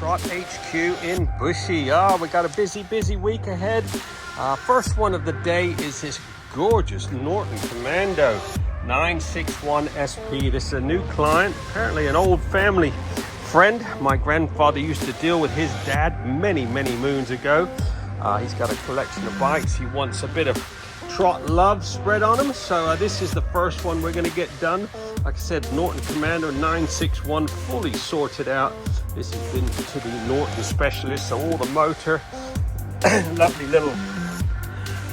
Trott HQ in Bushy. We got a busy week ahead. First one of the day is this gorgeous Norton Commando 961 SP. This is a new client, apparently an old family friend. My grandfather used to deal with his dad many moons ago. He's got a collection of bikes. He wants a bit of Trott love spread on him, so this is the first one we're going to get done. Like I said, Norton Commando 961, fully sorted out. This has been to the Norton specialist, so all the motor, lovely little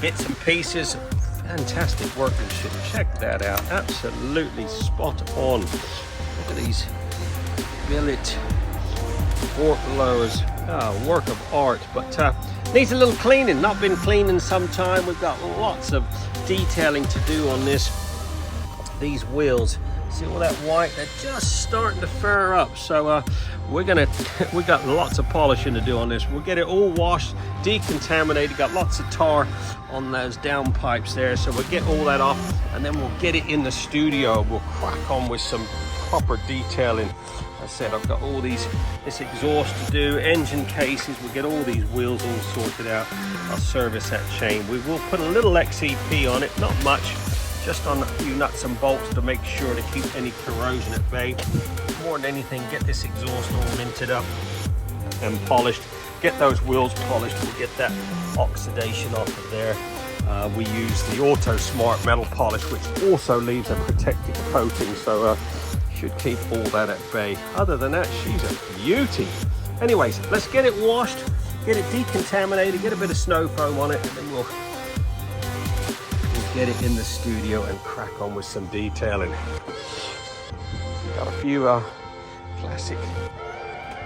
bits and pieces, fantastic workmanship. Check that out, absolutely spot on. Look at these billet fork lowers, work of art, but needs a little cleaning. Not been cleaned in some time. We've got lots of detailing to do on these wheels. See all that white? They're just starting to fur up. So we got lots of polishing to do on this. We'll get it all washed, decontaminated. Got lots of tar on those downpipes there, so we'll get all that off, and then we'll get it in the studio. We'll crack on with some proper detailing. I said I've got all this exhaust to do, engine cases. We'll get all these wheels all sorted out. I'll service that chain. We will put a little XCP on it, not much, just on a few nuts and bolts to make sure to keep any corrosion at bay. More than anything, get this exhaust all minted up and polished. Get those wheels polished. We'll get that oxidation off of there. We use the Auto Smart metal polish, which also leaves a protective coating, so should keep all that at bay. Other than that, she's a beauty. Anyways, let's get it washed, get it decontaminated, get a bit of snow foam on it, and then we'll get it in the studio and crack on with some detailing. Got a few classic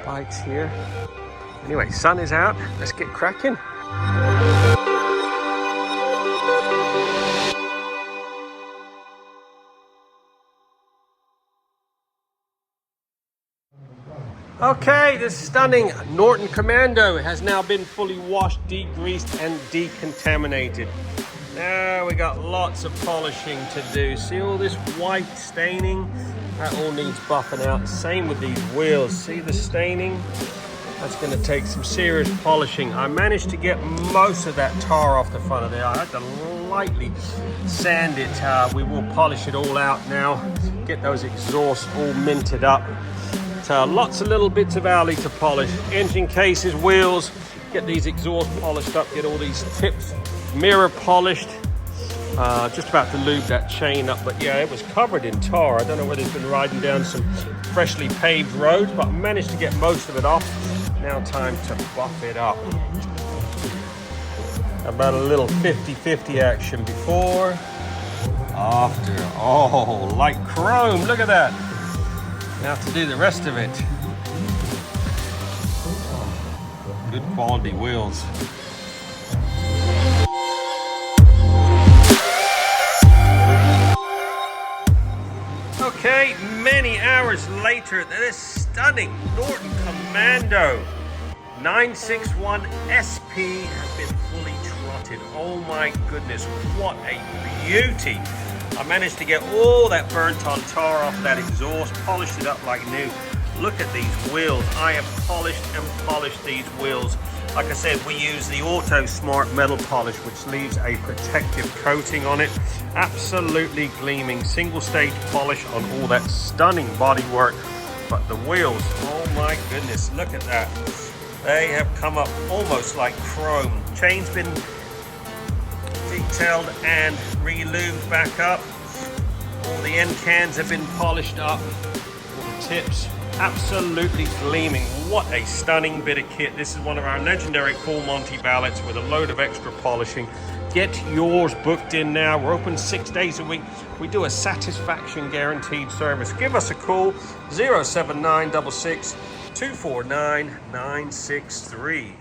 bikes here. Anyway, sun is out, let's get cracking. Okay, this stunning Norton Commando has now been fully washed, degreased, and decontaminated. Now we got lots of polishing to do. See all this white staining? That all needs buffing out. Same with these wheels. See the staining? That's going to take some serious polishing. I managed to get most of that tar off the front of there. I had to lightly sand it. We will polish it all out now. Get those exhausts all minted up. Lots of little bits of alley to polish. Engine cases, wheels, get these exhausts polished up, get all these tips, mirror polished. Just about to lube that chain up, but yeah, it was covered in tar. I don't know whether it's been riding down some freshly paved roads, but I managed to get most of it off. Now time to buff it up. About a little 50-50 action before, after. Oh, like chrome, look at that. Now to do the rest of it. Good quality wheels. Okay, many hours later, this stunning Norton Commando 961 SP has been fully trotted. Oh my goodness, what a beauty. I managed to get all that burnt on tar off that exhaust, polished it up like new. Look at these wheels. I have polished and polished these wheels. Like I said, we use the Auto Smart metal polish, which leaves a protective coating on it. Absolutely gleaming. Single stage polish on all that stunning bodywork. But the wheels, oh my goodness, look at that. They have come up almost like chrome. Chain's been detailed and re-lubed back up. All the end cans have been polished up. All the tips absolutely gleaming. What a stunning bit of kit. This is one of our legendary full Monty Valets with a load of extra polishing. Get yours booked in now. We're open 6 days a week. We do a satisfaction guaranteed service. Give us a call, 07966 249 963.